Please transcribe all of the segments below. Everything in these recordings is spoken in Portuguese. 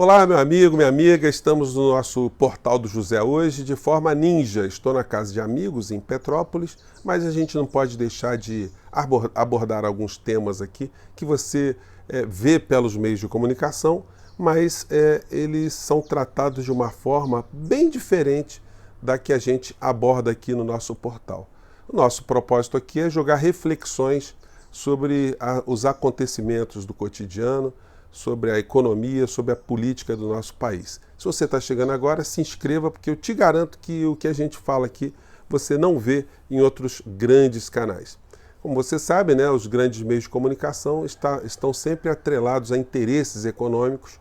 Olá, meu amigo, minha amiga, estamos no nosso Portal do José hoje de forma ninja. Estou na casa de amigos em Petrópolis, mas a gente não pode deixar de abordar alguns temas aqui que você vê pelos meios de comunicação, mas eles são tratados de uma forma bem diferente da que a gente aborda aqui no nosso portal. O nosso propósito aqui é jogar reflexões sobre os acontecimentos do cotidiano, sobre a economia, sobre a política do nosso país. Se você está chegando agora, se inscreva, porque eu te garanto que o que a gente fala aqui você não vê em outros grandes canais. Como você sabe, né, os grandes meios de comunicação estão sempre atrelados a interesses econômicos,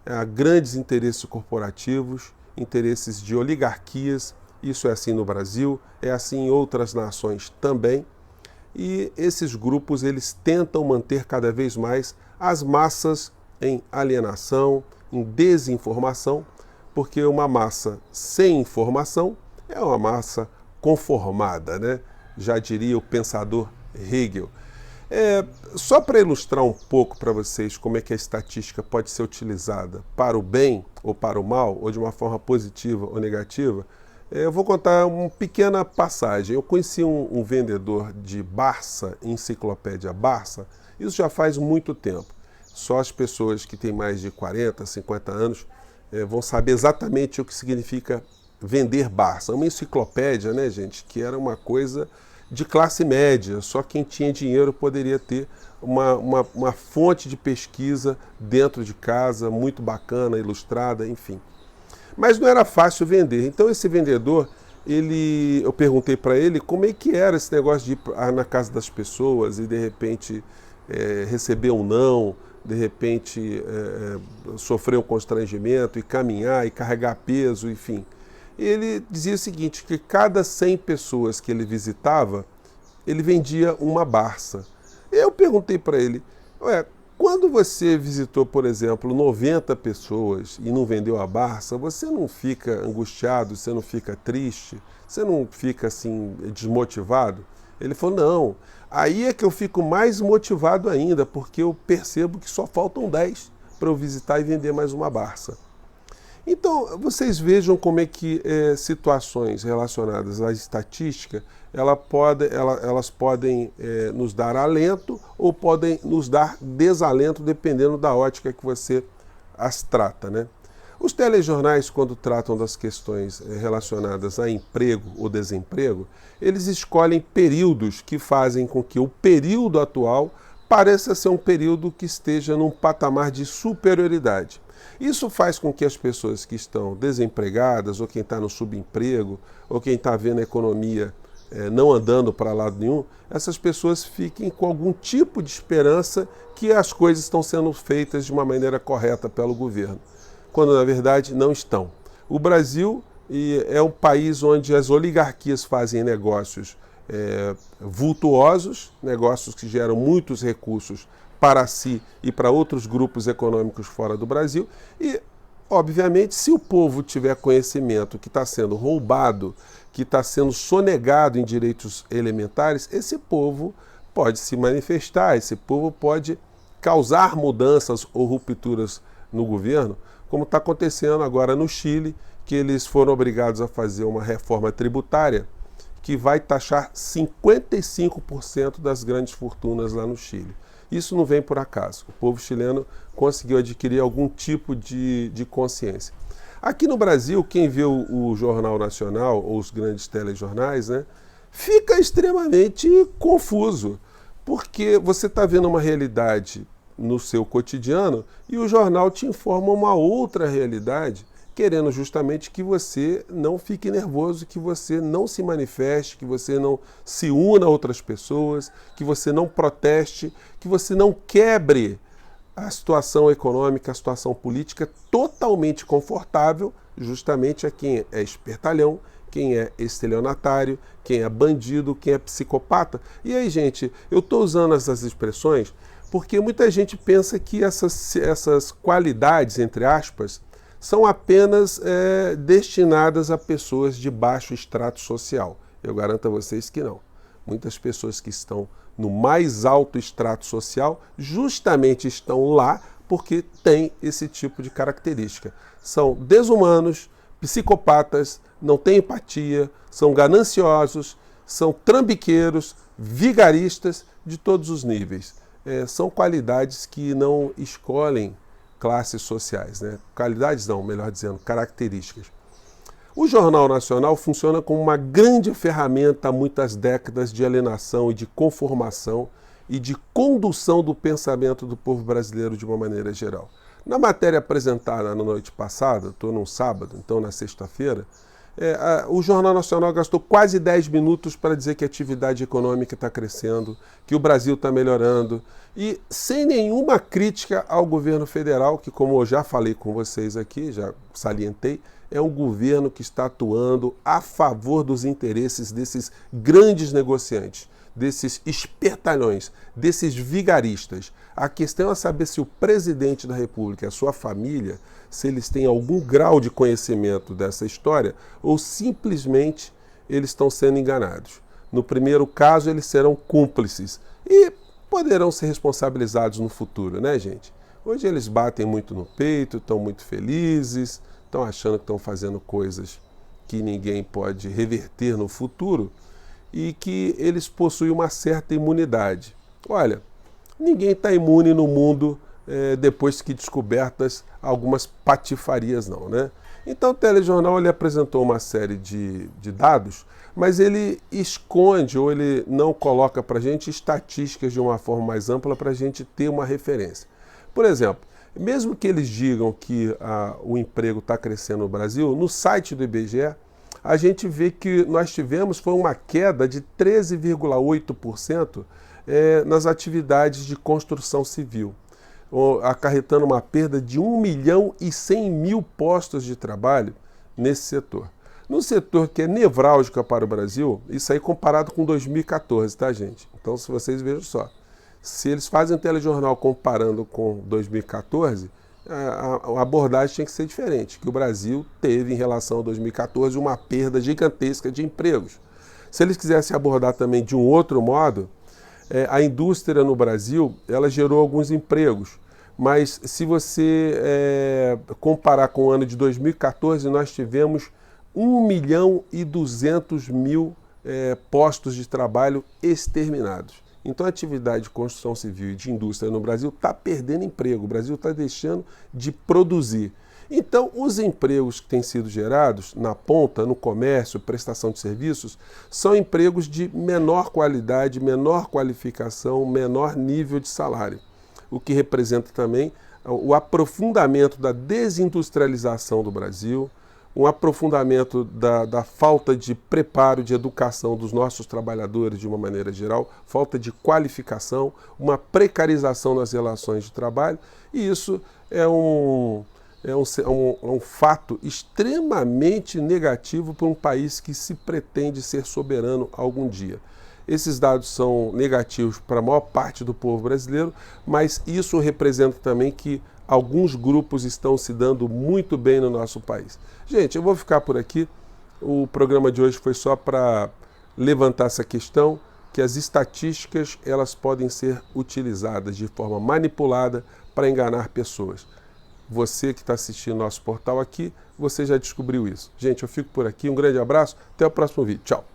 a grandes interesses corporativos, interesses de oligarquias. Isso é assim no Brasil, é assim em outras nações também. E esses grupos eles tentam manter cada vez mais as massas em alienação, em desinformação, porque uma massa sem informação é uma massa conformada, né? Já diria o pensador Hegel. Só para ilustrar um pouco para vocês como é que a estatística pode ser utilizada para o bem ou para o mal, ou de uma forma positiva ou negativa, eu vou contar uma pequena passagem. Eu conheci um vendedor de Barça, enciclopédia Barça, isso já faz muito tempo. Só as pessoas que têm mais de 40, 50 anos vão saber exatamente o que significa vender Barça. Uma enciclopédia, né, gente, que era uma coisa de classe média. Só quem tinha dinheiro poderia ter uma fonte de pesquisa dentro de casa, muito bacana, ilustrada, enfim. Mas não era fácil vender. Então esse vendedor, eu perguntei para ele como é que era esse negócio de ir na casa das pessoas e de repente receber um não, de repente sofrer um constrangimento e caminhar e carregar peso, enfim. Ele dizia o seguinte, que cada 100 pessoas que ele visitava, ele vendia uma Barça. Eu perguntei para ele, quando você visitou, por exemplo, 90 pessoas e não vendeu a Barça, você não fica angustiado, você não fica triste, você não fica assim desmotivado? Ele falou, não, aí é que eu fico mais motivado ainda, porque eu percebo que só faltam 10 para eu visitar e vender mais uma Barça. Então, vocês vejam como é que situações relacionadas à estatística, elas podem nos dar alento ou podem nos dar desalento, dependendo da ótica que você as trata, né? Os telejornais, quando tratam das questões relacionadas a emprego ou desemprego, eles escolhem períodos que fazem com que o período atual pareça ser um período que esteja num patamar de superioridade. Isso faz com que as pessoas que estão desempregadas, ou quem está no subemprego, ou quem está vendo a economia não andando para lado nenhum, essas pessoas fiquem com algum tipo de esperança que as coisas estão sendo feitas de uma maneira correta pelo governo, quando na verdade não estão. O Brasil é um país onde as oligarquias fazem negócios vultuosos, negócios que geram muitos recursos para si e para outros grupos econômicos fora do Brasil. E, obviamente, se o povo tiver conhecimento que está sendo roubado, que está sendo sonegado em direitos elementares, esse povo pode se manifestar, esse povo pode causar mudanças ou rupturas no governo, como está acontecendo agora no Chile, que eles foram obrigados a fazer uma reforma tributária que vai taxar 55% das grandes fortunas lá no Chile. Isso não vem por acaso. O povo chileno conseguiu adquirir algum tipo de consciência. Aqui no Brasil, quem vê o Jornal Nacional ou os grandes telejornais, né, fica extremamente confuso, porque você está vendo uma realidade no seu cotidiano e o jornal te informa uma outra realidade, querendo justamente que você não fique nervoso, que você não se manifeste, que você não se una a outras pessoas, que você não proteste, que você não quebre a situação econômica, a situação política totalmente confortável, justamente a quem é espertalhão, quem é estelionatário, quem é bandido, quem é psicopata. E aí, gente, eu estou usando essas expressões porque muita gente pensa que essas qualidades, entre aspas, são apenas destinadas a pessoas de baixo extrato social. Eu garanto a vocês que não. Muitas pessoas que estão no mais alto extrato social justamente estão lá porque tem esse tipo de característica. São desumanos, psicopatas, não têm empatia, são gananciosos, são trambiqueiros, vigaristas de todos os níveis. São qualidades que não escolhem classes sociais, né? Qualidades não, melhor dizendo, características. O Jornal Nacional funciona como uma grande ferramenta há muitas décadas de alienação e de conformação e de condução do pensamento do povo brasileiro de uma maneira geral. Na matéria apresentada na noite passada, estou num sábado, então na sexta-feira, o Jornal Nacional gastou quase 10 minutos para dizer que a atividade econômica está crescendo, que o Brasil está melhorando, e sem nenhuma crítica ao governo federal, que, como eu já falei com vocês aqui, já salientei, é um governo que está atuando a favor dos interesses desses grandes negociantes, desses espertalhões, desses vigaristas. A questão é saber se o presidente da República e a sua família, se eles têm algum grau de conhecimento dessa história ou simplesmente eles estão sendo enganados. No primeiro caso, eles serão cúmplices e poderão ser responsabilizados no futuro, né, gente? Hoje eles batem muito no peito, estão muito felizes, estão achando que estão fazendo coisas que ninguém pode reverter no futuro e que eles possuem uma certa imunidade. Olha, ninguém está imune no mundo depois que descobertas algumas patifarias não, né? Então o telejornal ele apresentou uma série de dados, mas ele esconde ou ele não coloca para a gente estatísticas de uma forma mais ampla para a gente ter uma referência. Por exemplo, mesmo que eles digam que o emprego está crescendo no Brasil, no site do IBGE, a gente vê que nós tivemos foi uma queda de 13,8% nas atividades de construção civil, acarretando uma perda de 1.100.000 postos de trabalho nesse setor. No setor que é nevrálgico para o Brasil, isso aí comparado com 2014, tá, gente? Então, se vocês vejam só, se eles fazem um telejornal comparando com 2014, a abordagem tinha que ser diferente, que o Brasil teve em relação a 2014 uma perda gigantesca de empregos. Se eles quisessem abordar também de um outro modo, a indústria no Brasil, ela gerou alguns empregos, mas se você comparar com o ano de 2014, nós tivemos 1.200.000 postos de trabalho exterminados. Então a atividade de construção civil e de indústria no Brasil está perdendo emprego, o Brasil está deixando de produzir. Então os empregos que têm sido gerados na ponta, no comércio, prestação de serviços, são empregos de menor qualidade, menor qualificação, menor nível de salário, o que representa também o aprofundamento da desindustrialização do Brasil, um aprofundamento da falta de preparo, de educação dos nossos trabalhadores de uma maneira geral, falta de qualificação, uma precarização nas relações de trabalho, e isso é um fato extremamente negativo para um país que se pretende ser soberano algum dia. Esses dados são negativos para a maior parte do povo brasileiro, mas isso representa também que alguns grupos estão se dando muito bem no nosso país. Gente, eu vou ficar por aqui. O programa de hoje foi só para levantar essa questão, que as estatísticas elas podem ser utilizadas de forma manipulada para enganar pessoas. Você que está assistindo nosso portal aqui, você já descobriu isso. Gente, eu fico por aqui. Um grande abraço. Até o próximo vídeo. Tchau.